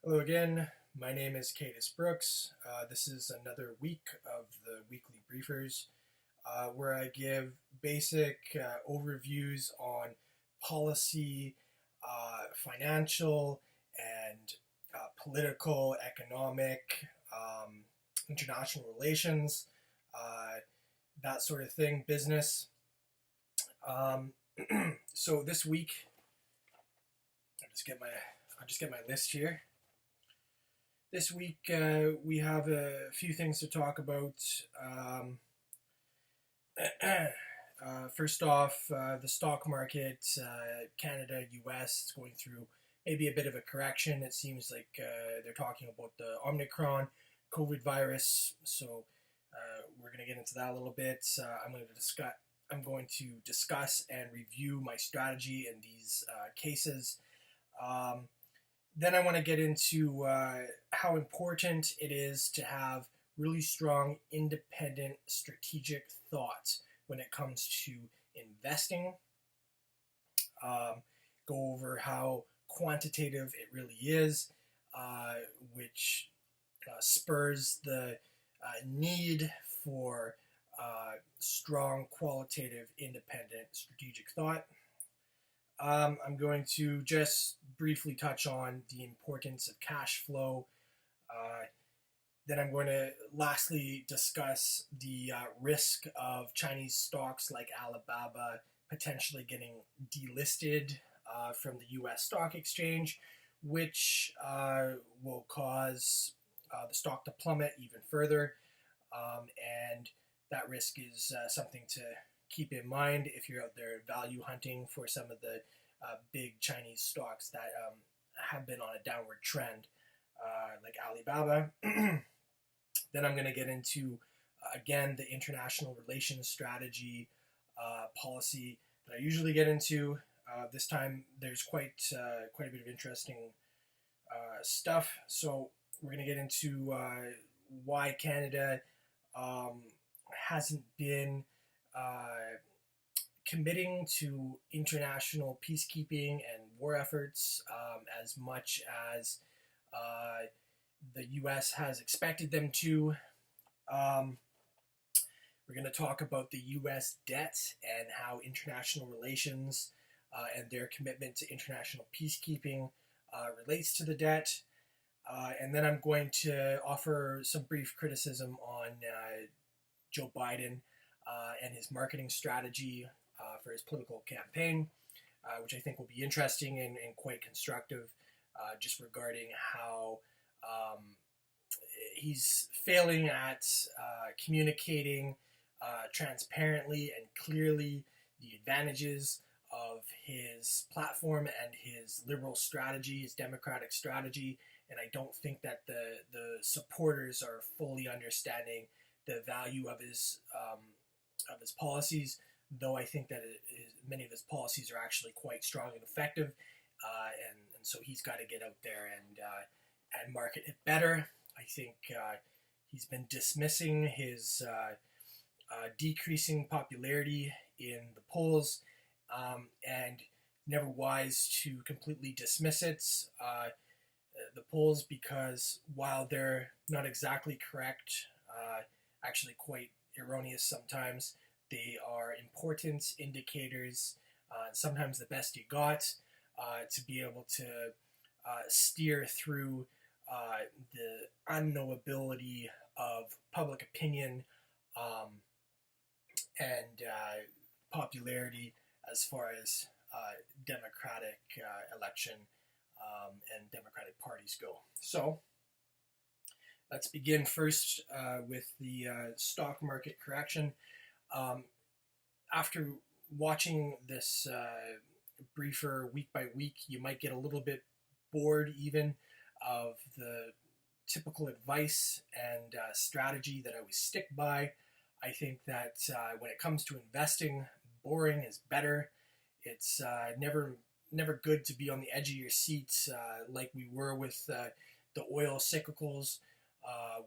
Hello again. My name is Cadis Brooks. This is another week of the weekly briefers where I give basic overviews on policy, financial, and political, economic, international relations, that sort of thing, business. Um, so this week, I'll just get my list here. This week, we have a few things to talk about. First off, the stock market, Canada, US, is going through maybe a bit of a correction. It seems like they're talking about the Omicron COVID virus, so we're going to get into that a little bit. I'm going to discuss and review my strategy in these cases. Then I want to get into how important it is to have really strong, independent, strategic thoughts when it comes to investing. Go over how quantitative it really is, which spurs the need for strong, qualitative, independent, strategic thought. I'm going to just briefly touch on the importance of cash flow. Then I'm going to lastly discuss the risk of Chinese stocks like Alibaba potentially getting delisted from the US stock exchange, which will cause the stock to plummet even further. And that risk is something to keep in mind if you're out there value hunting for some of the big Chinese stocks that have been on a downward trend, like Alibaba. Then I'm going to get into, again, the international relations strategy policy that I usually get into. This time there's quite a bit of interesting stuff. So we're going to get into why Canada hasn't been committing to international peacekeeping and war efforts as much as the U.S. has expected them to. We're going to talk about the U.S. debt and how international relations and their commitment to international peacekeeping relates to the debt. And then I'm going to offer some brief criticism on Joe Biden and his marketing strategy for his political campaign, which I think will be interesting and quite constructive, just regarding how he's failing at communicating transparently and clearly the advantages of his platform and his liberal strategy, his democratic strategy, and I don't think that the supporters are fully understanding the value of his policies, though I think that many of his policies are actually quite strong and effective, and so he's got to get out there and market it better. I think he's been dismissing his decreasing popularity in the polls, and never wise to completely dismiss it. The polls, because while they're not exactly correct, actually quite erroneous sometimes, they are important indicators, sometimes the best you got, to be able to steer through the unknowability of public opinion and popularity as far as democratic election and democratic parties go. So let's begin first with the stock market correction. After watching this briefer week by week, you might get a little bit bored even of the typical advice and strategy that I always stick by. I think that when it comes to investing, boring is better. It's never good to be on the edge of your seat like we were with the oil cyclicals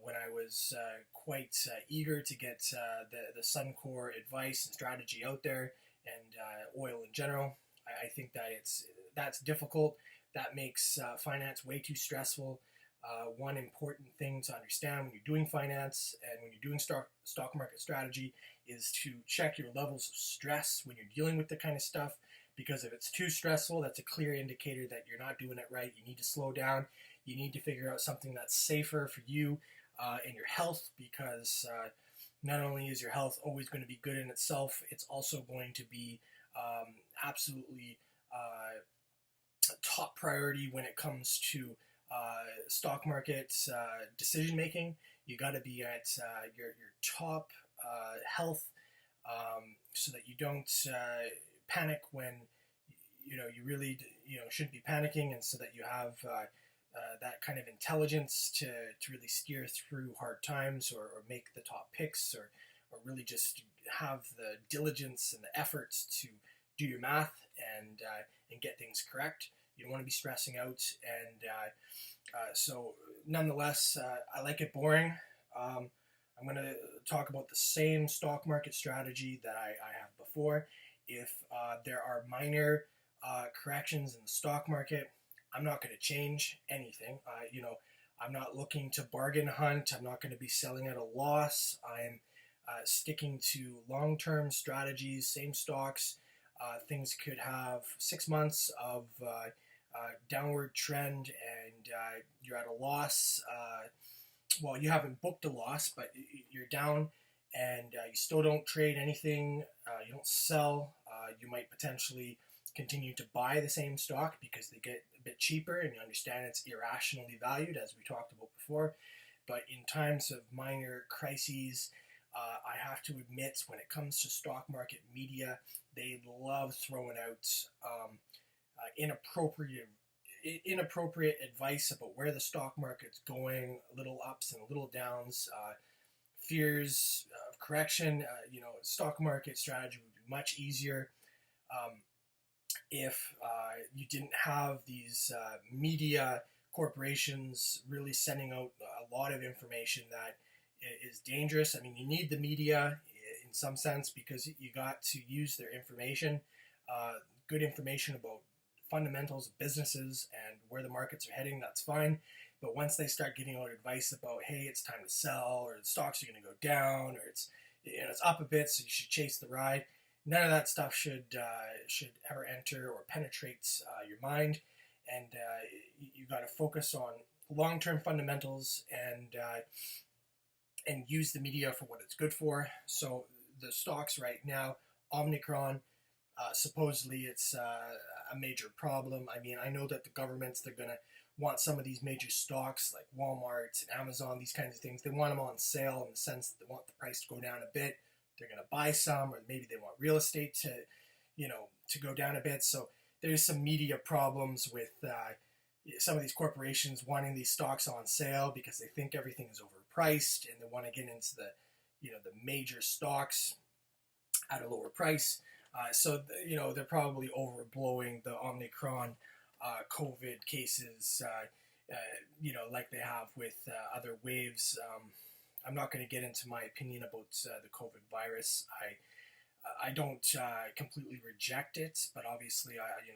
when I was quite eager to get the Suncor advice and strategy out there, and oil in general. I think that that's difficult. that makes finance way too stressful. One important thing to understand when you're doing finance and when you're doing stock market strategy is to check your levels of stress when you're dealing with the kind of stuff, because if it's too stressful, that's a clear indicator that you're not doing it right. You need to slow down. You need to figure out something that's safer for you and your health, because not only is your health always going to be good in itself, it's also going to be absolutely top priority when it comes to stock market decision making. You got to be at your top health, so that you don't panic when you really shouldn't be panicking, and so that you have that kind of intelligence to really steer through hard times, or make the top picks, or really just have the diligence and the efforts to do your math and get things correct. You don't want to be stressing out, and so nonetheless, I like it boring. I'm going to talk about the same stock market strategy that I have before. If there are minor corrections in the stock market, I'm not going to change anything. I'm not looking to bargain hunt. I'm not going to be selling at a loss. I'm sticking to long-term strategies, same stocks. Things could have 6 months of downward trend, and you're at a loss. Well, you haven't booked a loss, but you're down, and you still don't trade anything. You don't sell. You might potentially continue to buy the same stock because they get a bit cheaper, and you understand it's irrationally valued, as we talked about before. But in times of minor crises, I have to admit, when it comes to stock market media, they love throwing out inappropriate advice about where the stock market's going, little ups and little downs, fears of correction. Stock market strategy would be much easier if you didn't have these media corporations really sending out a lot of information that is dangerous. I mean, you need the media in some sense, because you got to use their information, good information about fundamentals of businesses and where the markets are heading. That's fine. But once they start giving out advice about, hey, it's time to sell, or the stocks are going to go down, or it's up a bit, so you should chase the ride, none of that stuff should ever enter or penetrate your mind. And you got to focus on long-term fundamentals and use the media for what it's good for. So the stocks right now, Omicron, supposedly it's a major problem. I mean, I know that the governments, they're going to want some of these major stocks like Walmart and Amazon, these kinds of things. They want them on sale in the sense that they want the price to go down a bit. They're going to buy some, or maybe they want real estate to go down a bit. So there's some media problems with some of these corporations wanting these stocks on sale because they think everything is overpriced, and they want to get into the major stocks at a lower price. So they're probably overblowing the Omicron COVID cases, like they have with other waves. I'm not going to get into my opinion about the COVID virus. I don't completely reject it, but obviously,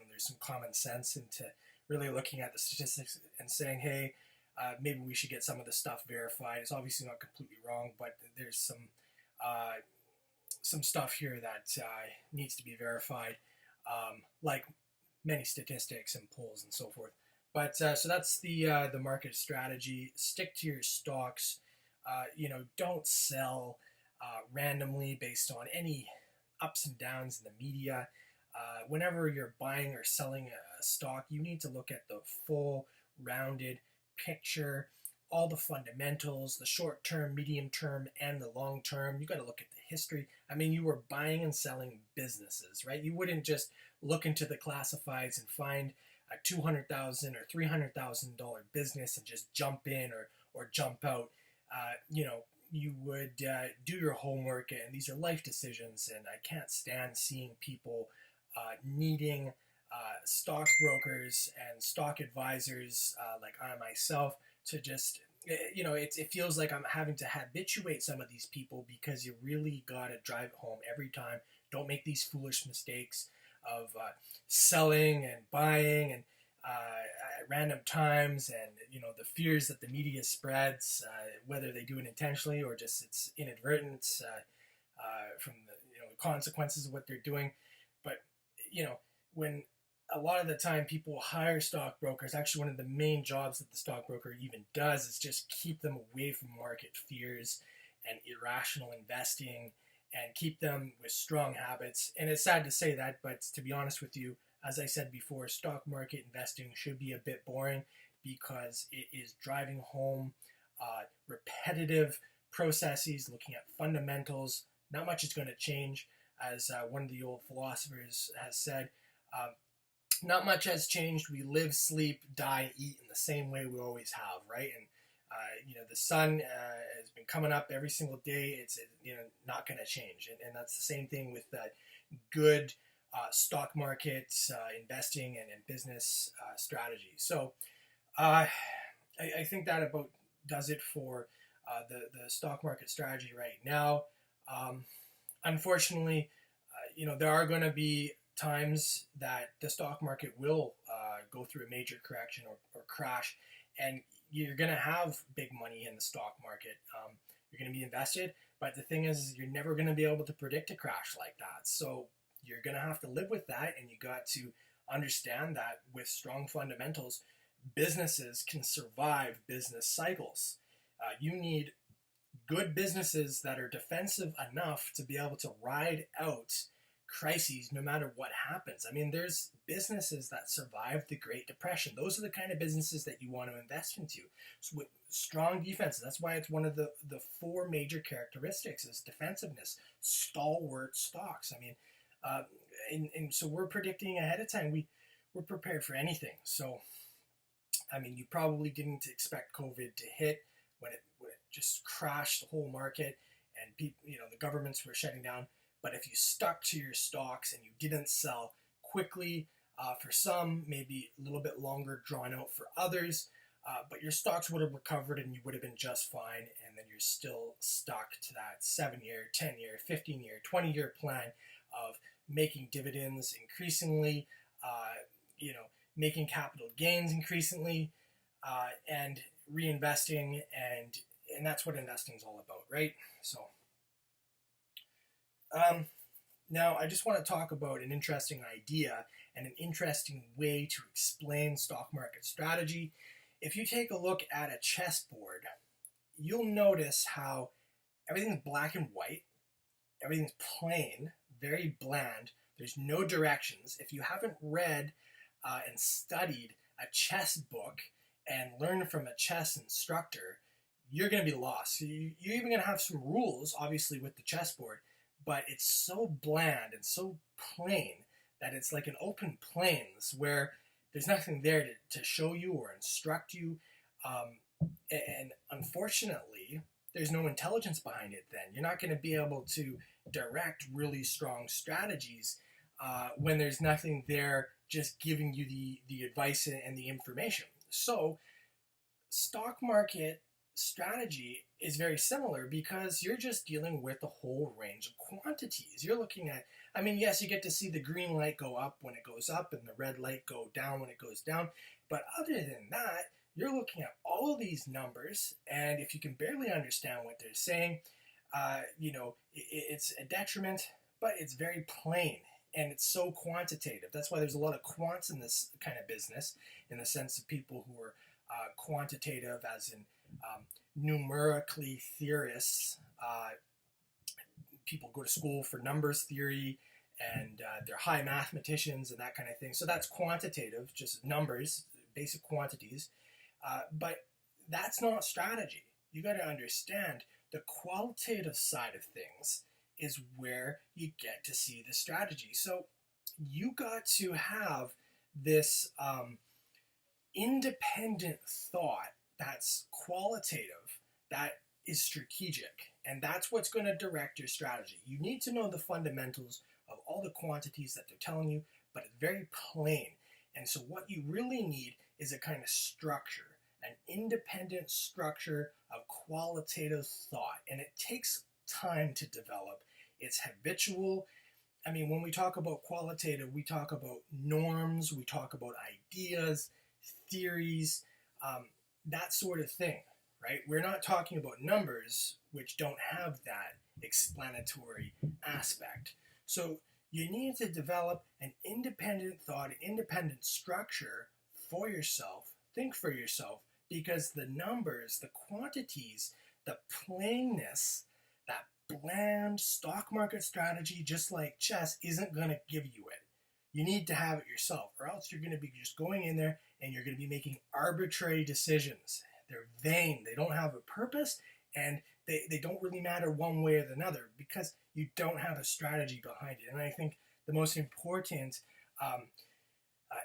there's some common sense into really looking at the statistics and saying, hey, maybe we should get some of the stuff verified. It's obviously not completely wrong, but there's some stuff here that needs to be verified, like many statistics and polls and so forth. But so that's the market strategy. Stick to your stocks. Don't sell randomly based on any ups and downs in the media. Whenever you're buying or selling a stock, you need to look at the full rounded picture, all the fundamentals, the short term, medium term, and the long term. You got to look at the history. I mean, you were buying and selling businesses, right? You wouldn't just look into the classifieds and find a $200,000 or $300,000 business and just jump in or jump out. You would do your homework, and these are life decisions, and I can't stand seeing people needing stockbrokers and stock advisors like I myself to just, it feels like I'm having to habituate some of these people, because you really got to drive it home every time. Don't make these foolish mistakes of selling and buying, and at random times, and the fears that the media spreads, whether they do it intentionally or just it's inadvertent from the consequences of what they're doing. But when a lot of the time people hire stockbrokers, actually one of the main jobs that the stockbroker even does is just keep them away from market fears and irrational investing, and keep them with strong habits. And it's sad to say that, but to be honest with you, as I said before, stock market investing should be a bit boring because it is driving home repetitive processes, looking at fundamentals. Not much is going to change, as one of the old philosophers has said. Not much has changed. We live, sleep, die, eat in the same way we always have, right? And the sun has been coming up every single day. It's not going to change, and that's the same thing with good stock market investing and business strategy. So I think that about does it for the stock market strategy right now. Unfortunately, there are going to be times that the stock market will go through a major correction or crash, and you're going to have big money in the stock market. You're going to be invested, but the thing is, you're never going to be able to predict a crash like that. So you're going to have to live with that, and you got to understand that with strong fundamentals, businesses can survive business cycles. You need good businesses that are defensive enough to be able to ride out crises no matter what happens. I mean, there's businesses that survived the Great Depression. Those are the kind of businesses that you want to invest into. So with strong defenses, that's why it's one of the four major characteristics is defensiveness, stalwart stocks. I mean, and so we're predicting ahead of time. We're prepared for anything. So, I mean, you probably didn't expect COVID to hit when it just crashed the whole market, and people, the governments were shutting down. But if you stuck to your stocks and you didn't sell quickly, for some, maybe a little bit longer drawn out for others, but your stocks would have recovered and you would have been just fine. And then you're still stuck to that 7-year, 10-year, 15-year, 20-year plan of making dividends increasingly, making capital gains increasingly, and reinvesting. And that's what investing is all about, right? So. Now, I just want to talk about an interesting idea and an interesting way to explain stock market strategy. If you take a look at a chessboard, you'll notice how everything's black and white, everything's plain, very bland, there's no directions. If you haven't read and studied a chess book and learned from a chess instructor, you're going to be lost. You're even going to have some rules, obviously, with the chessboard, but it's so bland and so plain that it's like an open plains where there's nothing there to show you or instruct you. And unfortunately, there's no intelligence behind it then. You're not going to be able to direct really strong strategies when there's nothing there just giving you the advice and the information. So stock market strategy is very similar because you're just dealing with a whole range of quantities. You're looking at, I mean, yes, you get to see the green light go up when it goes up and the red light go down when it goes down. But other than that, you're looking at all of these numbers, and if you can barely understand what they're saying, it's a detriment, but it's very plain. And it's so quantitative. That's why there's a lot of quants in this kind of business, in the sense of people who are quantitative, as in numerically theorists. People go to school for numbers theory, and they're high mathematicians and that kind of thing. So that's quantitative, just numbers, basic quantities. But that's not strategy. You got to understand the qualitative side of things is where you get to see the strategy. So you got to have this independent thought that's qualitative, that is strategic, and that's what's going to direct your strategy. You need to know the fundamentals of all the quantities that they're telling you, but it's very plain. And so what you really need is a kind of structure, an independent structure of qualitative thought, and it takes time to develop. It's habitual. I mean, when we talk about qualitative, we talk about norms, we talk about ideas, theories, that sort of thing, right? We're not talking about numbers, which don't have that explanatory aspect. So you need to develop an independent thought, an independent structure for yourself, think for yourself, because the numbers, the quantities, the plainness, that bland stock market strategy, just like chess, isn't going to give you it. You need to have it yourself, or else you're going to be just going in there and you're going to be making arbitrary decisions. They're vain, they don't have a purpose, and they don't really matter one way or another because you don't have a strategy behind it. And I think the most important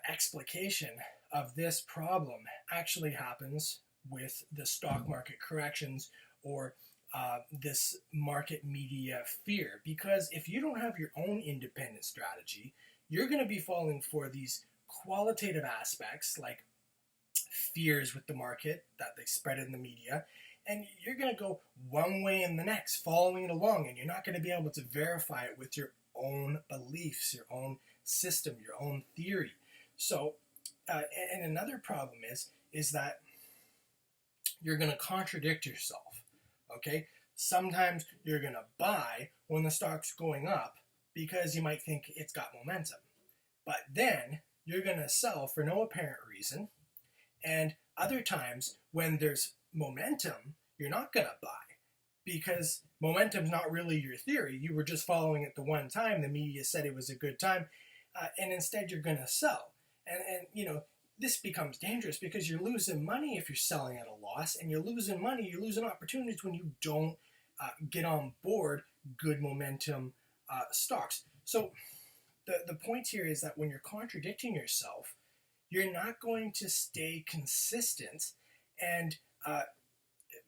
explication of this problem actually happens with the stock market corrections or this market media fear. Because if you don't have your own independent strategy, you're going to be falling for these qualitative aspects like fears with the market that they spread in the media, and you're going to go one way and the next, following it along, and you're not going to be able to verify it with your own beliefs, your own system, your own theory. So, and another problem is that you're going to contradict yourself, okay? Sometimes you're going to buy when the stock's going up because you might think it's got momentum. But then you're going to sell for no apparent reason. And other times when there's momentum, you're not going to buy because momentum's not really your theory. You were just following it the one time. The media said it was a good time. And instead you're going to sell. And you know, this becomes dangerous because you're losing money if you're selling at a loss, and you're losing money, you're losing opportunities when you don't get on board good momentum stocks. So the point here is that when you're contradicting yourself, you're not going to stay consistent and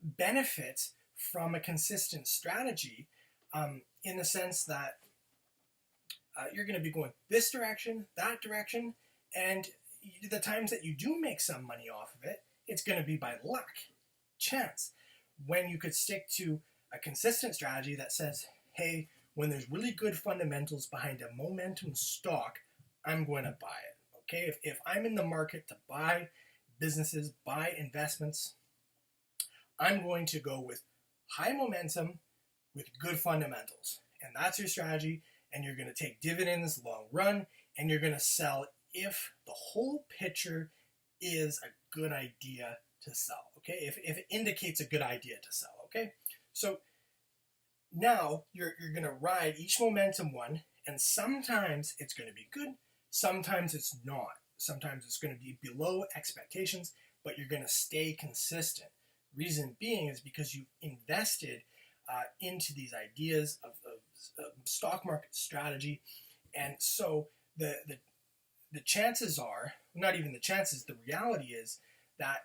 benefit from a consistent strategy in the sense that you're going to be going this direction, that direction, and the times that you do make some money off of it, it's going to be by luck, chance. When you could stick to a consistent strategy that says, hey, when there's really good fundamentals behind a momentum stock, I'm going to buy it. Okay, if I'm in the market to buy businesses, buy investments, I'm going to go with high momentum with good fundamentals. And that's your strategy, and you're going to take dividends long run, and you're going to sell if the whole picture is a good idea to sell, okay? If it indicates a good idea to sell, okay? So now you're going to ride each momentum one, and sometimes it's going to be good, sometimes it's not. Sometimes it's going to be below expectations, but you're going to stay consistent. Reason being is because you've invested into these ideas of stock market strategy, and so the chances are, not even the chances, the reality is that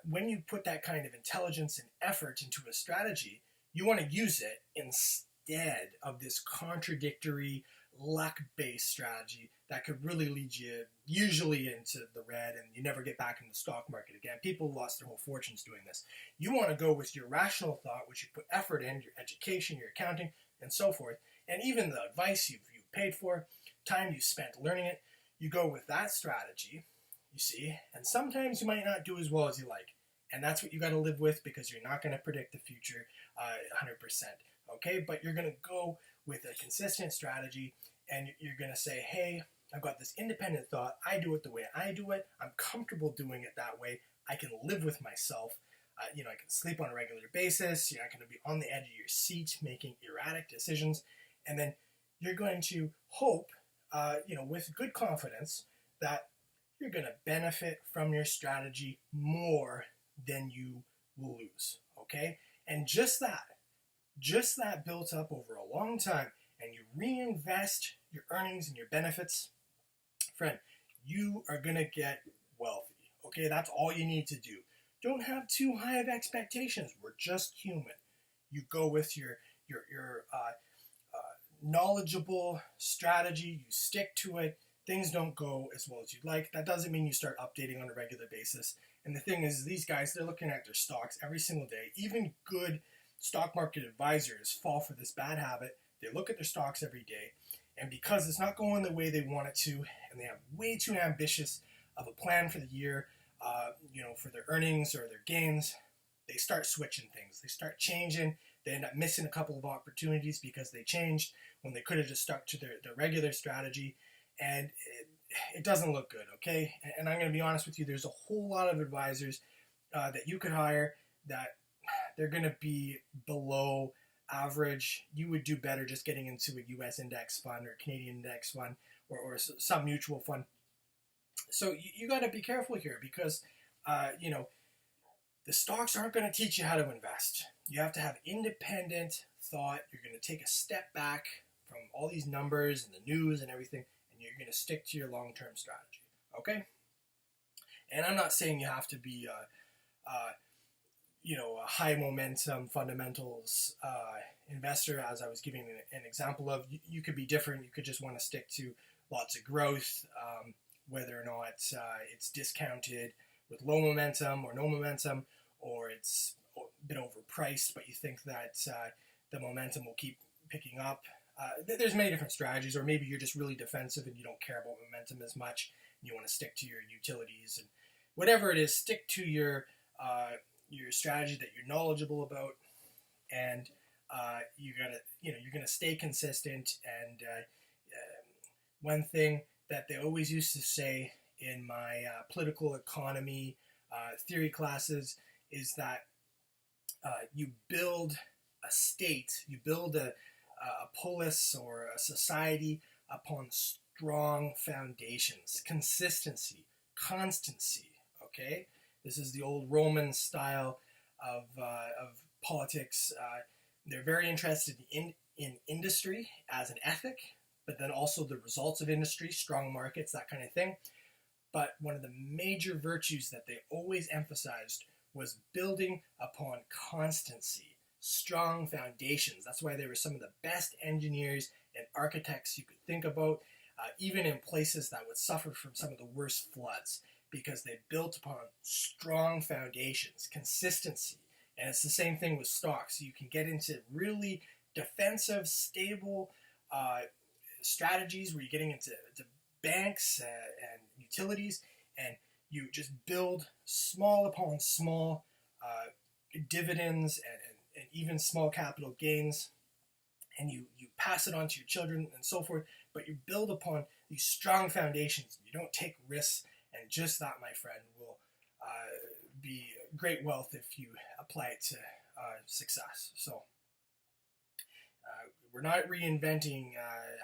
when you put that kind of intelligence and effort into a strategy, you want to use it instead of this contradictory luck-based strategy that could really lead you usually into the red and you never get back in the stock market again. People lost their whole fortunes doing this. You want to go with your rational thought, which you put effort in, your education, your accounting, and so forth, and even the advice you've paid for, time you spent learning it. You go with that strategy, you see, and sometimes you might not do as well as you like. And that's what you got to live with because you're not going to predict the future 100%. Okay, but you're going to go with a consistent strategy and you're going to say, hey, I've got this independent thought. I do it the way I do it. I'm comfortable doing it that way. I can live with myself. I can sleep on a regular basis. You're not going to be on the edge of your seat making erratic decisions. And then you're going to hope, with good confidence that you're going to benefit from your strategy more than you will lose, okay? And just that built up over a long time, and you reinvest your earnings and your benefits, friend, you are going to get wealthy, okay? That's all you need to do. Don't have too high of expectations. We're just human. You go with your knowledgeable strategy, you stick to it, things don't go as well as you'd like. That doesn't mean you start updating on a regular basis. And the thing is, these guys, they're looking at their stocks every single day. Even good stock market advisors fall for this bad habit. They look at their stocks every day And because it's not going the way they want it to, and they have way too ambitious of a plan for the year, for their earnings or their gains, they start switching things. They start changing. They end up missing a couple of opportunities because they changed when they could have just stuck to their regular strategy. And it doesn't look good, okay? And I'm going to be honest with you, there's a whole lot of advisors that you could hire that they're going to be below average. You would do better just getting into a U.S. index fund or a Canadian index fund or some mutual fund. So you got to be careful here because, the stocks aren't going to teach you how to invest. You have to have independent thought. You're going to take a step back from all these numbers and the news and everything, and you're going to stick to your long-term strategy, okay? And I'm not saying you have to be, a high momentum fundamentals investor, as I was giving an example of. You could be different. You could just want to stick to lots of growth, whether or not it's discounted with low momentum or no momentum, or it's a bit overpriced, but you think that the momentum will keep picking up. There's many different strategies, or maybe you're just really defensive and you don't care about momentum as much. And you want to stick to your utilities and whatever it is. Stick to your strategy that you're knowledgeable about, and you're gonna stay consistent. And one thing that they always used to say in my political economy theory classes is that you build a state, you build a polis or a society upon strong foundations, consistency, constancy. Okay, this is the old Roman style of politics. They're very interested in industry as an ethic, but then also the results of industry, strong markets, that kind of thing. But one of the major virtues that they always emphasized was building upon constancy, strong foundations. That's why they were some of the best engineers and architects you could think about, even in places that would suffer from some of the worst floods, because they built upon strong foundations, consistency. And it's the same thing with stocks. You can get into really defensive, stable strategies where you're getting into banks and utilities, and you just build small upon small dividends and even small capital gains, and you pass it on to your children and so forth, but you build upon these strong foundations. You don't take risks, and just that, my friend, will be great wealth if you apply it to success. So we're not reinventing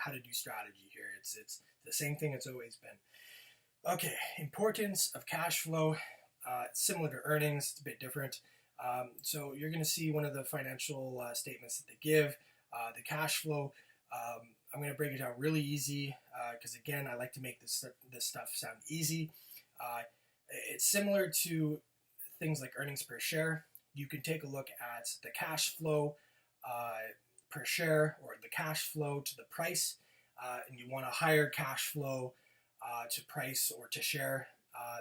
how to do strategy here. It's the same thing it's always been. Okay, importance of cash flow. Similar to earnings, it's a bit different. So you're going to see one of the financial statements that they give, the cash flow. I'm going to break it down really easy because, again, I like to make this stuff sound easy. It's similar to things like earnings per share. You can take a look at the cash flow per share, or the cash flow to the price, and you want a higher cash flow to price or to share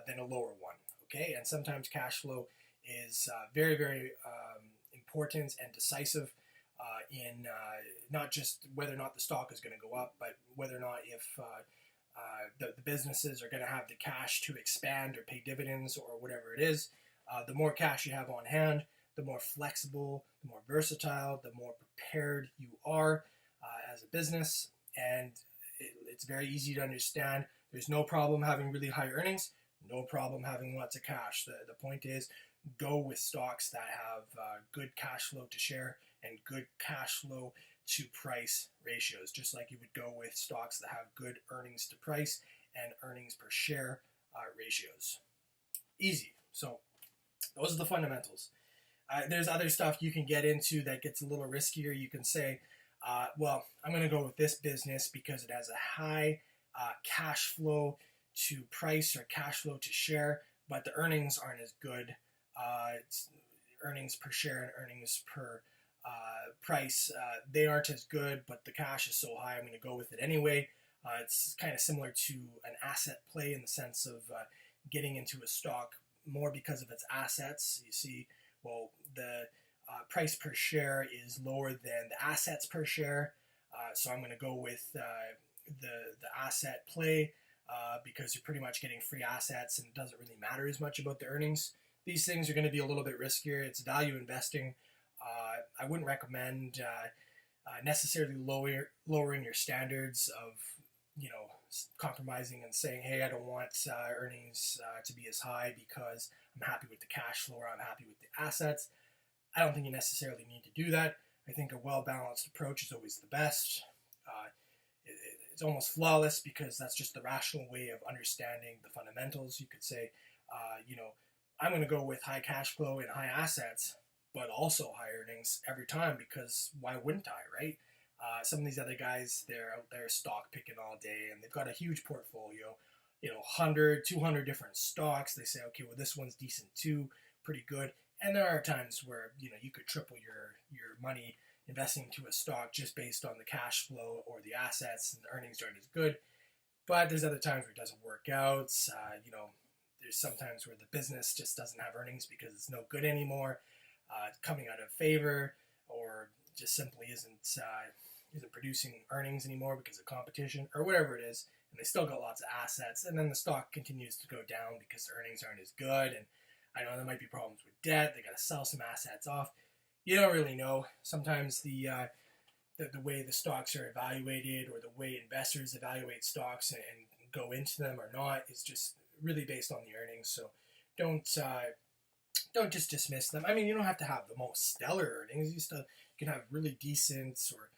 than a lower one. Okay, and sometimes cash flow is very, very important and decisive in not just whether or not the stock is going to go up, but whether or not if the businesses are going to have the cash to expand or pay dividends or whatever it is. The more cash you have on hand, the more flexible, the more versatile, the more prepared you are as a business. And it's very easy to understand. There's no problem having really high earnings, no problem having lots of cash. The point is, go with stocks that have good cash flow to share and good cash flow to price ratios, just like you would go with stocks that have good earnings to price and earnings per share ratios. Easy. So those are the fundamentals. There's other stuff you can get into that gets a little riskier. You can say, well, I'm going to go with this business because it has a high cash flow to price or cash flow to share, but the earnings aren't as good. It's earnings per share and earnings per price, they aren't as good, but the cash is so high, I'm going to go with it anyway. It's kind of similar to an asset play in the sense of getting into a stock more because of its assets. You see, well, the price per share is lower than the assets per share. So I'm going to go with the asset play because you're pretty much getting free assets and it doesn't really matter as much about the earnings. These things are going to be a little bit riskier. It's value investing. I wouldn't recommend necessarily lowering your standards of, compromising and saying, hey, I don't want earnings to be as high because I'm happy with the cash flow or I'm happy with the assets. I don't think you necessarily need to do that. I think a well-balanced approach is always the best. It's almost flawless because that's just the rational way of understanding the fundamentals. You could say, I'm going to go with high cash flow and high assets, but also high earnings every time because why wouldn't I, right? Some of these other guys, they're out there stock picking all day and they've got a huge portfolio, 100, 200 different stocks. They say, okay, well, this one's decent too, pretty good. And there are times where, you could triple your money investing into a stock just based on the cash flow or the assets and the earnings aren't as good. But there's other times where it doesn't work out. There's sometimes where the business just doesn't have earnings because it's no good anymore, coming out of favor, or just simply isn't producing earnings anymore because of competition or whatever it is. And they still got lots of assets. And then the stock continues to go down because the earnings aren't as good. And I know there might be problems with debt. They got to sell some assets off. You don't really know. Sometimes the way the stocks are evaluated or the way investors evaluate stocks and go into them or not is just really based on the earnings. So don't just dismiss them. I mean, you don't have to have the most stellar earnings. You can have really decent or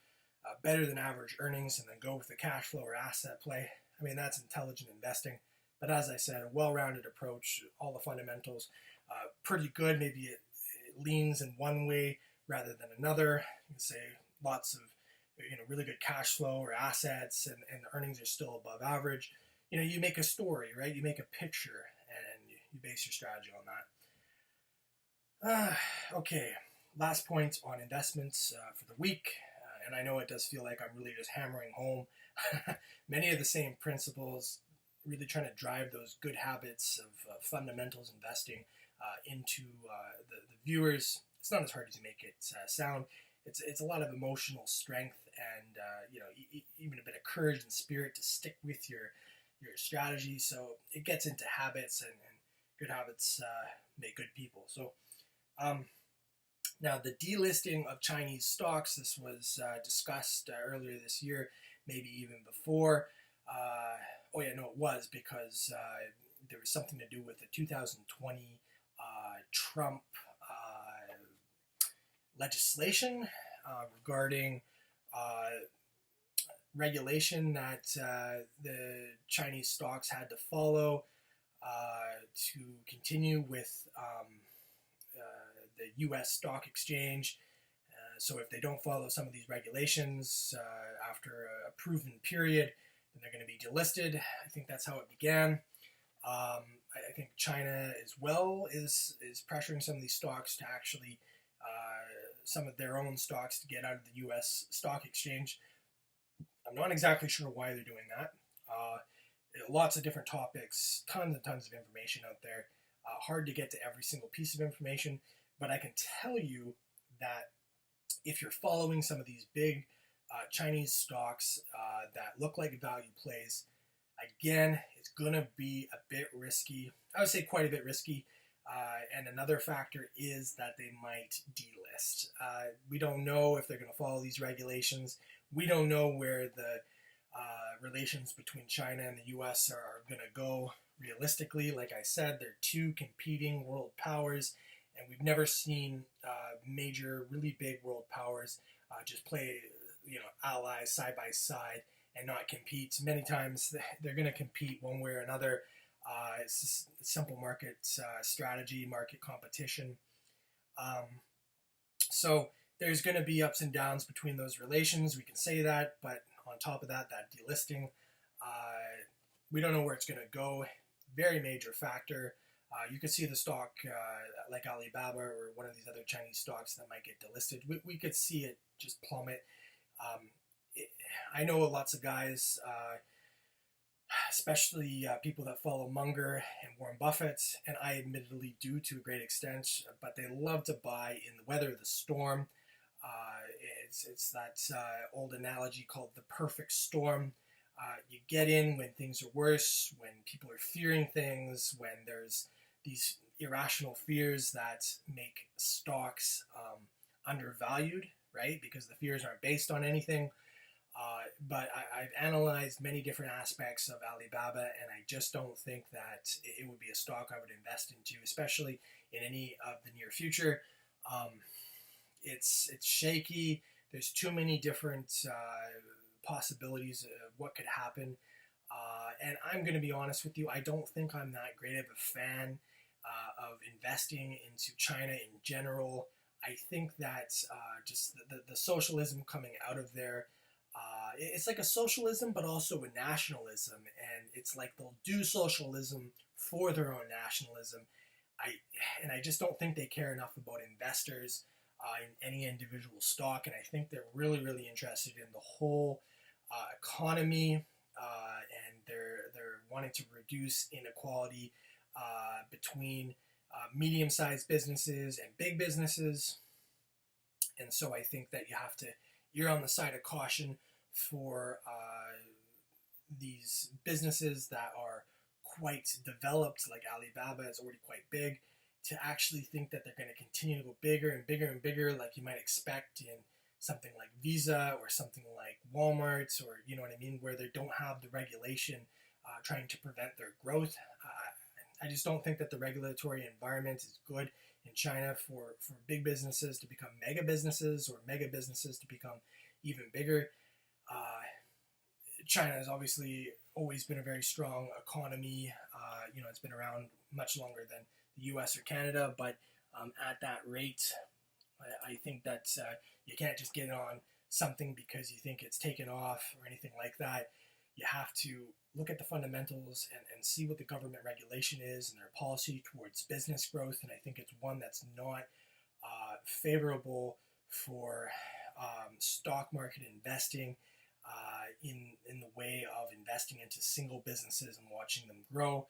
better than average earnings and then go with the cash flow or asset play. I mean, that's intelligent investing. But as I said, a well-rounded approach, all the fundamentals, pretty good. Maybe it leans in one way rather than another. You can say lots of really good cash flow or assets and the earnings are still above average. You make a story, right? You make a picture and you base your strategy on that. Okay, last point on investments for the week. And I know it does feel like I'm really just hammering home many of the same principles, really trying to drive those good habits of fundamentals investing into the viewers. It's not as hard as you make it sound. It's a lot of emotional strength and even a bit of courage and spirit to stick with your strategy. So it gets into habits, and good habits make good people. So now the delisting of Chinese stocks. This was discussed earlier this year, maybe even before. It was because there was something to do with the 2020 Trump legislation regarding regulation that the Chinese stocks had to follow to continue with the U.S. stock exchange. So if they don't follow some of these regulations after a proven period, then they're going to be delisted. I think that's how it began. I think China as well is pressuring some of these stocks to actually, some of their own stocks to get out of the U.S. stock exchange. I'm not exactly sure why they're doing that. Lots of different topics, tons and tons of information out there. Hard to get to every single piece of information, but I can tell you that if you're following some of these big Chinese stocks that look like value plays, again, it's going to be a bit risky. I would say quite a bit risky. And another factor is that they might delist. We don't know if they're going to follow these regulations. We don't know where the relations between China and the U.S. are going to go realistically. Like I said, they're two competing world powers, and we've never seen major, really big world powers just play, allies side by side and not compete. Many times they're going to compete one way or another. It's just a simple market strategy, market competition. So there's going to be ups and downs between those relations. We can say that, but on top of that, that delisting, we don't know where it's going to go. Very major factor. You could see the stock like Alibaba or one of these other Chinese stocks that might get delisted. We could see it just plummet. I know lots of guys, especially people that follow Munger and Warren Buffett, and I admittedly do to a great extent, but they love to buy in the weather of the storm. It's that old analogy called the perfect storm. You get in when things are worse, when people are fearing things, when there's these irrational fears that make stocks undervalued, right? Because the fears aren't based on anything. But I've analyzed many different aspects of Alibaba, and I just don't think that it would be a stock I would invest into, especially in any of the near future. It's shaky. There's too many different possibilities of what could happen. And I'm going to be honest with you, I don't think I'm that great of a fan of investing into China in general. I think that just the socialism coming out of there, it's like a socialism, but also a nationalism. And it's like they'll do socialism for their own nationalism. I just don't think they care enough about investors in any individual stock. And I think they're really, really interested in the whole economy, and they're wanting to reduce inequality between medium-sized businesses and big businesses. And so I think that you have to err on the side of caution for these businesses that are quite developed, like Alibaba is already quite big, to actually think that they're going to continue to go bigger and bigger and bigger, like you might expect in something like Visa or something like Walmart, or you know what I mean, where they don't have the regulation trying to prevent their growth. I just don't think that the regulatory environment is good in China for big businesses to become mega businesses, or mega businesses to become even bigger. China has obviously always been a very strong economy. It's been around much longer than the US or Canada, but at that rate, I think that you can't just get on something because you think it's taken off or anything like that. You have to look at the fundamentals and see what the government regulation is and their policy towards business growth. And I think it's one that's not favorable for stock market investing in the way of investing into single businesses and watching them grow.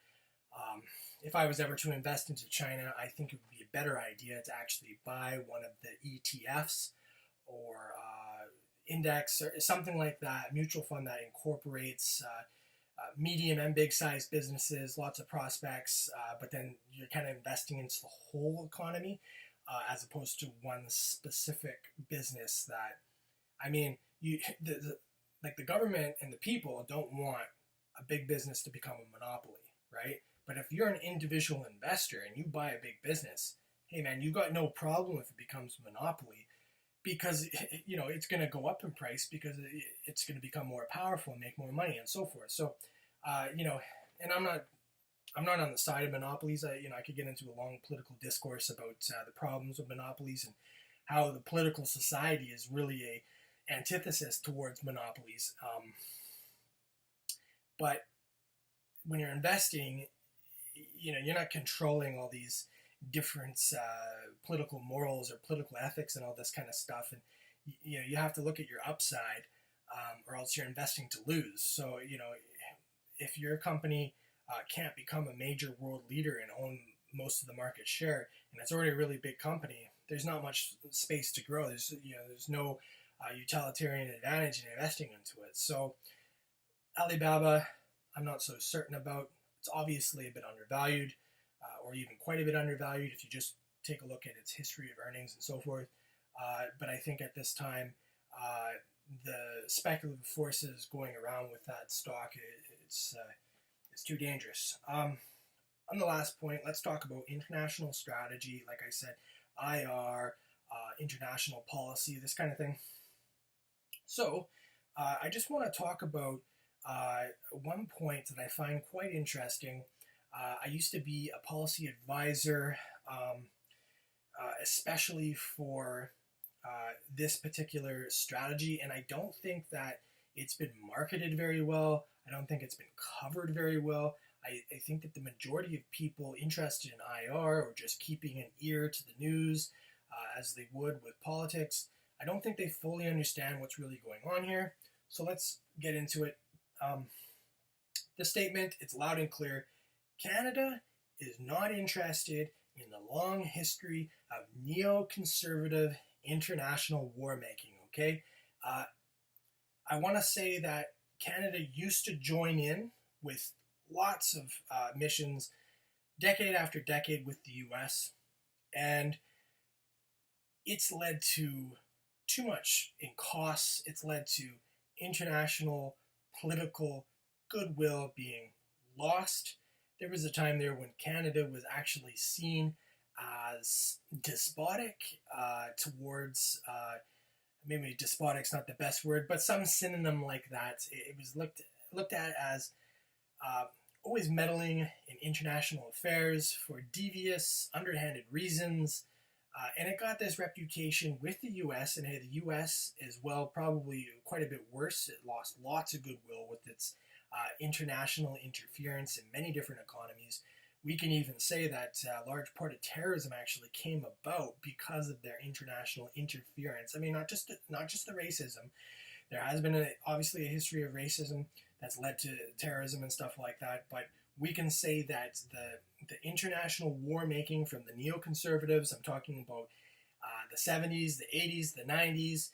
If I was ever to invest into China, I think it would be a better idea to actually buy one of the ETFs or index or something like that, mutual fund that incorporates medium and big sized businesses, lots of prospects, but then you're kind of investing into the whole economy as opposed to one specific business that, I mean, like the government and the people don't want a big business to become a monopoly, right? But if you're an individual investor and you buy a big business, hey man, you got no problem if it becomes a monopoly, because it's going to go up in price because it's going to become more powerful and make more money and so forth. So, and I'm not on the side of monopolies. I could get into a long political discourse about the problems of monopolies and how the political society is really a antithesis towards monopolies. But when you're investing, you're not controlling all these different political morals or political ethics and all this kind of stuff. And, you have to look at your upside or else you're investing to lose. So, if your company can't become a major world leader and own most of the market share, and it's already a really big company, there's not much space to grow. There's no utilitarian advantage in investing into it. So Alibaba, I'm not so certain about. It's obviously a bit undervalued, or even quite a bit undervalued if you just take a look at its history of earnings and so forth. But I think at this time, the speculative forces going around with that stock, it's too dangerous. On the last point, let's talk about international strategy. Like I said, IR, international policy, this kind of thing. So I just want to talk about one point that I find quite interesting. I used to be a policy advisor, especially for this particular strategy, and I don't think that it's been marketed very well. I don't think it's been covered very well. I think that the majority of people interested in IR or just keeping an ear to the news as they would with politics, I don't think they fully understand what's really going on here. So let's get into it. The statement, it's loud and clear. Canada is not interested in the long history of neoconservative international war making, okay? I want to say that Canada used to join in with lots of missions decade after decade with the US, and it's led to too much in costs. It's led to international political goodwill being lost. There was a time there when Canada was actually seen as despotic towards, maybe despotic's not the best word, but some synonym like that. It was looked at as always meddling in international affairs for devious, underhanded reasons. And it got this reputation with the U.S., and hey, the U.S. as well, probably quite a bit worse. It lost lots of goodwill with its international interference in many different economies. We can even say that a large part of terrorism actually came about because of their international interference. I mean, not just the racism. There has been obviously a history of racism that's led to terrorism and stuff like that, but we can say that the international war making from the neoconservatives, I'm talking about the 70s, the 80s, the 90s,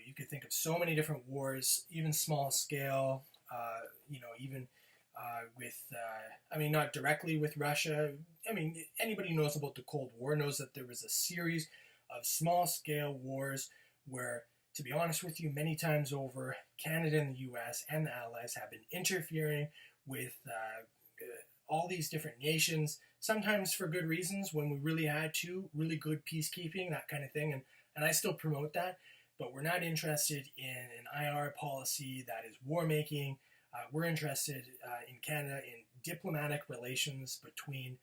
you could think of so many different wars, even small scale, even with, not directly with Russia. I mean, anybody knows about the Cold War knows that there was a series of small scale wars where, to be honest with you, many times over, Canada and the US and the Allies have been interfering with all these different nations, sometimes for good reasons when we really had to, really good peacekeeping, that kind of thing. And I still promote that, but we're not interested in an IR policy that is war-making. We're interested in Canada in diplomatic relations between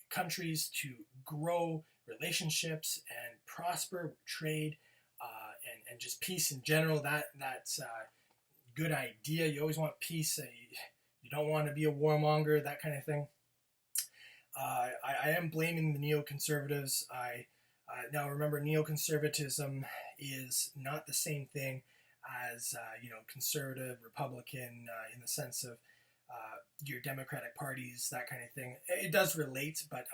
countries to grow relationships and prosper trade and just peace in general. That's a good idea. You always want peace. You don't want to be a warmonger, that kind of thing. I am blaming the neoconservatives. Now remember, neoconservatism is not the same thing as conservative, Republican, in the sense of your Democratic parties, that kind of thing. It does relate, but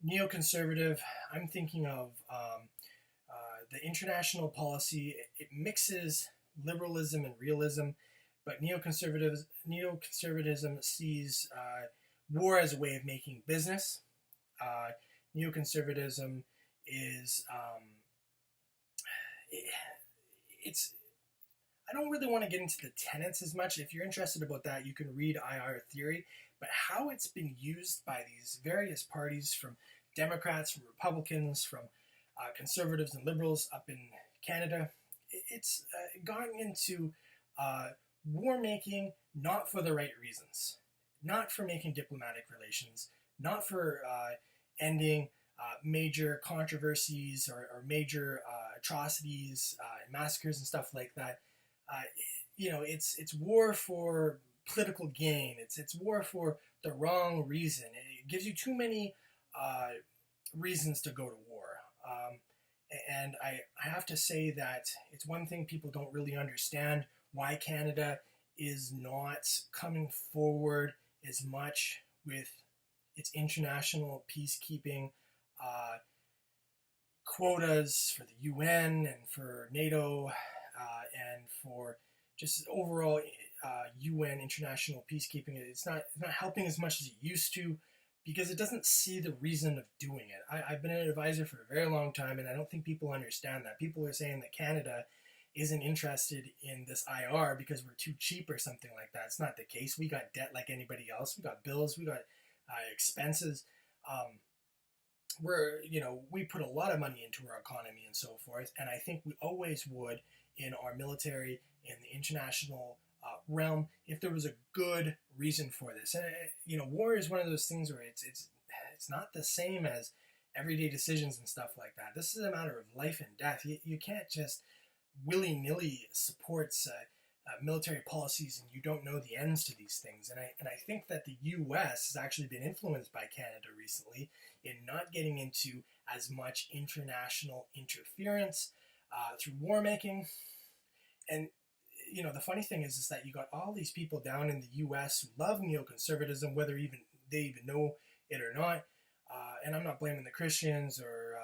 neoconservative, I'm thinking of the international policy. It mixes liberalism and realism, but neoconservatism sees war as a way of making business. Neoconservatism is it's I don't really want to get into the tenets as much. If you're interested about that, you can read IR theory. But how it's been used by these various parties, from Democrats, from Republicans, from conservatives and liberals up in Canada, it's gotten into war making not for the right reasons, not for making diplomatic relations, not for ending major controversies or major atrocities, massacres and stuff like that. It's war for political gain. It's war for the wrong reason. It gives you too many reasons to go to war. And I have to say that it's one thing people don't really understand, why Canada is not coming forward as much with its international peacekeeping quotas for the UN and for NATO and for just overall UN international peacekeeping. It's not helping as much as it used to, because it doesn't see the reason of doing it. I've been an advisor for a very long time, and I don't think people understand that. People are saying that Canada isn't interested in this IR because we're too cheap or something like that. It's not the case. We got debt like anybody else. We got bills. We got expenses. We put a lot of money into our economy and so forth, and I think we always would in our military, in the international realm, if there was a good reason for this. And war is one of those things where it's not the same as everyday decisions and stuff like that. This is a matter of life and death. You can't just willy-nilly support military policies and you don't know the ends to these things. And I think that the U.S. has actually been influenced by Canada recently in not getting into as much international interference through war making. And the funny thing is that you got all these people down in the U.S. who love neoconservatism, whether they even know it or not. And I'm not blaming the Christians or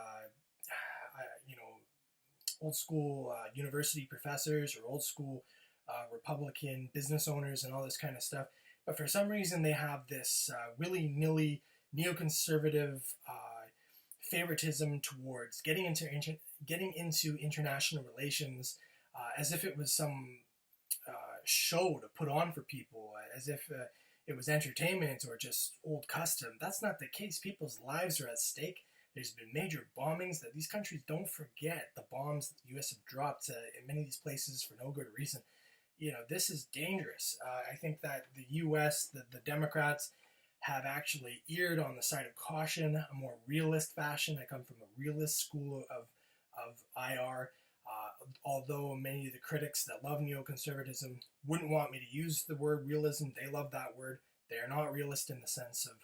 old school university professors or old school Republican business owners and all this kind of stuff. But for some reason, they have this willy-nilly neoconservative favoritism towards getting into international relations, as if it was some show to put on for people, as if it was entertainment or just old custom. That's not the case. People's lives are at stake. There's been major bombings that these countries don't forget. The bombs that the U.S. have dropped in many of these places for no good reason. This is dangerous. I think that the U.S., the Democrats, have actually erred on the side of caution, a more realist fashion. I come from a realist school of IR. Although many of the critics that love neoconservatism wouldn't want me to use the word realism, they love that word. They are not realist in the sense of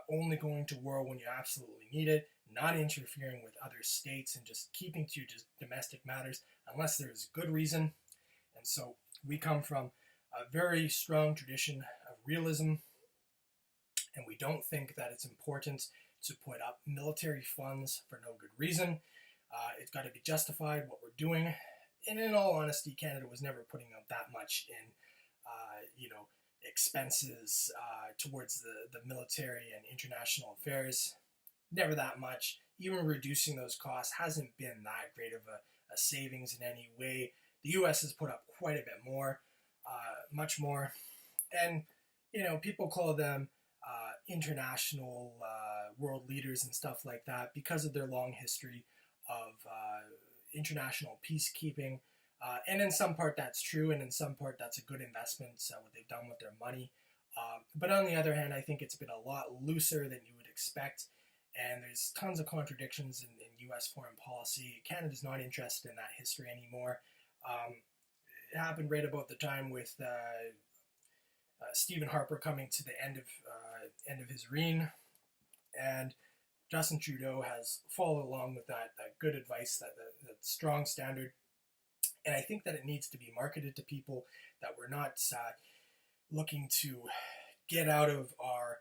only going to war when you absolutely need it, not interfering with other states, and just keeping to just domestic matters unless there's good reason. And so we come from a very strong tradition of realism, and we don't think that it's important to put up military funds for no good reason. It's got to be justified, what we're doing. And in all honesty, Canada was never putting out that much in, expenses towards the military and international affairs. Never that much. Even reducing those costs hasn't been that great of a savings in any way. The U.S. has put up quite a bit more, much more. And, people call them international world leaders and stuff like that because of their long history of international peacekeeping. And in some part that's true, and in some part that's a good investment, what they've done with their money. But on the other hand, I think it's been a lot looser than you would expect, and there's tons of contradictions in U.S. foreign policy. Canada's not interested in that history anymore. It happened right about the time with Stephen Harper coming to the end of his reign, and Justin Trudeau has followed along with that good advice, that strong standard. And I think that it needs to be marketed to people, that we're not looking to get out of our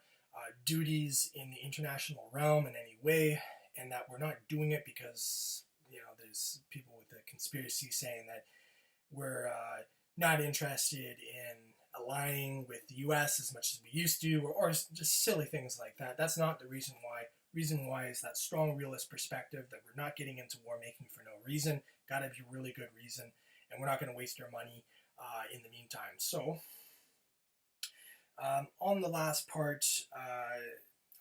duties in the international realm in any way, and that we're not doing it because, there's people with the conspiracy saying that we're not interested in aligning with the U.S. as much as we used to, or just silly things like that. That's not the reason why. Reason why is that strong realist perspective that we're not getting into war making for no reason. Got to be a really good reason, and we're not going to waste our money in the meantime. So, on the last part,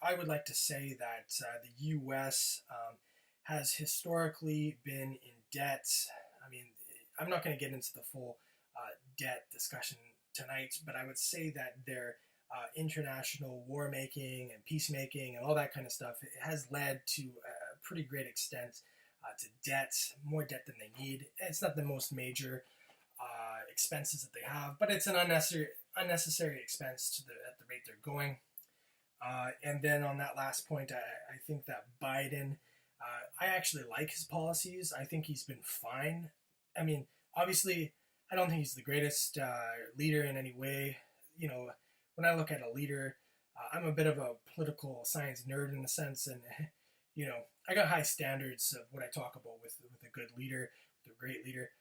I would like to say that the U.S. Has historically been in debt. I mean, I'm not going to get into the full debt discussion tonight, but I would say that their international war making and peacemaking and all that kind of stuff, it has led to a pretty great extent to debt, more debt than they need. It's not the most major expenses that they have, but it's an unnecessary expense at the rate they're going. And then on that last point, I think that Biden, I actually like his policies. I think he's been fine. I mean, obviously, I don't think he's the greatest leader in any way. When I look at a leader, I'm a bit of a political science nerd in a sense, and I got high standards of what I talk about with a good leader, with a great leader.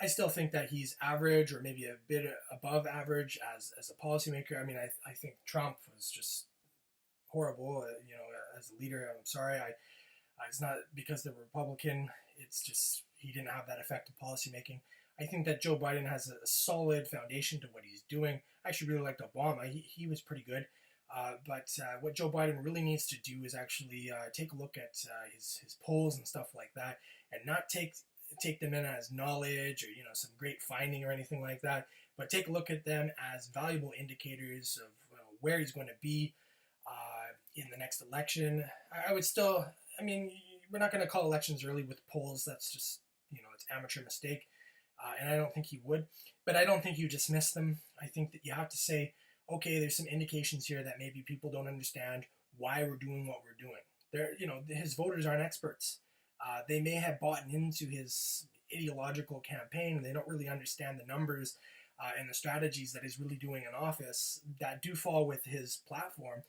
I still think that he's average, or maybe a bit above average as a policymaker. I mean, I think Trump was just horrible, as a leader. I'm sorry. It's not because they're Republican. It's just he didn't have that effective policymaking. I think that Joe Biden has a solid foundation to what he's doing. I actually really liked Obama. He was pretty good. But what Joe Biden really needs to do is actually take a look at his polls and stuff like that, and not take them in as knowledge or some great finding or anything like that, but take a look at them as valuable indicators of where he's going to be in the next election. I would still, we're not going to call elections early with polls. That's just it's amateur mistake. And I don't think he would, but I don't think you dismiss them. I think that you have to say, okay, there's some indications here that maybe people don't understand why we're doing what we're doing. His voters aren't experts. They may have bought into his ideological campaign, and they don't really understand the numbers and the strategies that he's really doing in office that do fall within his platform,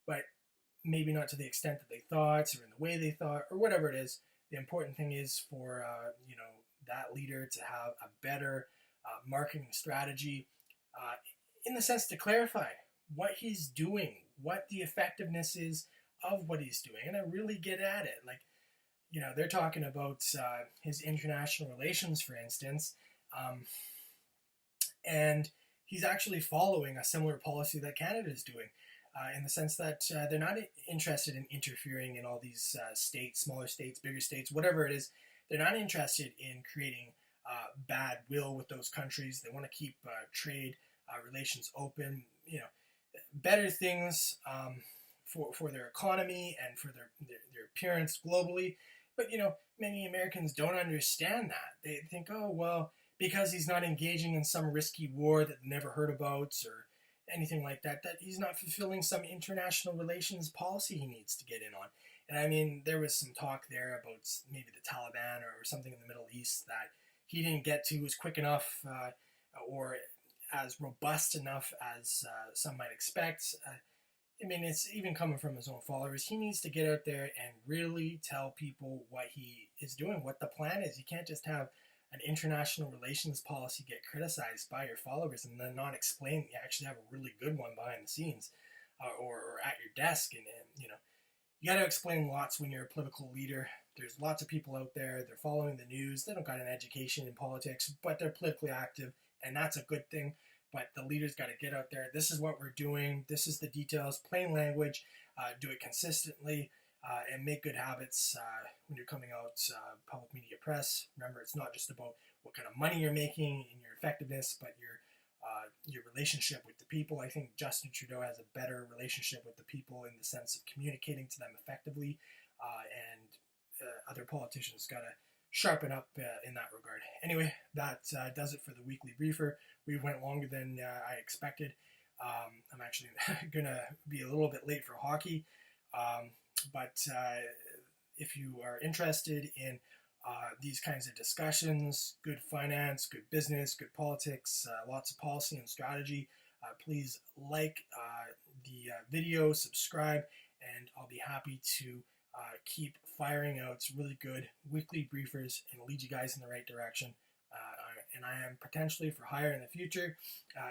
but maybe not to the extent that they thought, or in the way they thought, or whatever it is. The important thing is for that leader to have a better marketing strategy, in the sense to clarify what he's doing, what the effectiveness is of what he's doing, and I really get at it. Like, they're talking about his international relations, for instance, and he's actually following a similar policy that Canada is doing, in the sense that they're not interested in interfering in all these states, smaller states, bigger states, whatever it is. They're not interested in creating bad will with those countries. They want to keep trade relations open, better things for their economy and for their appearance globally. But, many Americans don't understand that. They think, oh, well, because he's not engaging in some risky war that they never heard about or anything like that, that he's not fulfilling some international relations policy he needs to get in on. And I mean, there was some talk there about maybe the Taliban or something in the Middle East that he didn't get to as quick enough or as robust enough as some might expect. I mean, it's even coming from his own followers. He needs to get out there and really tell people what he is doing, what the plan is. You can't just have an international relations policy get criticized by your followers and then not explain that you actually have a really good one behind the scenes or at your desk. And you got to explain lots when you're a political leader. There's lots of people out there. They're following the news. They don't got an education in politics, but they're politically active, and that's a good thing. But the leaders got to get out there. This is what we're doing. This is the details, plain language. Do it consistently and make good habits when you're coming out public media press. Remember, it's not just about what kind of money you're making and your effectiveness, but your relationship with the people. I think Justin Trudeau has a better relationship with the people in the sense of communicating to them effectively, and other politicians got to sharpen up in that regard. Anyway, that does it for the weekly briefer. We went longer than I expected. I'm actually going to be a little bit late for hockey, but if you are interested in these kinds of discussions, good finance, good business, good politics, lots of policy and strategy, please like the video, subscribe, and I'll be happy to keep firing out really good weekly briefers and lead you guys in the right direction. And I am potentially for hire in the future,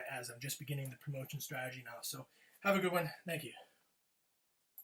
as I'm just beginning the promotion strategy now. So have a good one. Thank you.